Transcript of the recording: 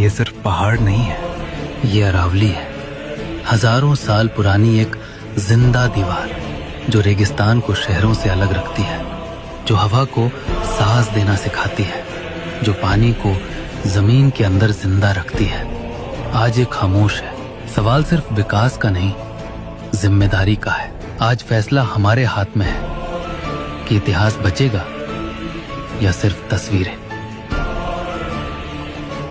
ये सिर्फ पहाड़ नहीं है, ये अरावली है, हजारों साल पुरानी एक जिंदा दीवार जो रेगिस्तान को शहरों से अलग रखती है, जो हवा को सांस देना सिखाती है, जो पानी को जमीन के अंदर जिंदा रखती है। आज ये खामोश है। सवाल सिर्फ विकास का नहीं, जिम्मेदारी का है। आज फैसला हमारे हाथ में है कि इतिहास बचेगा या सिर्फ तस्वीरें।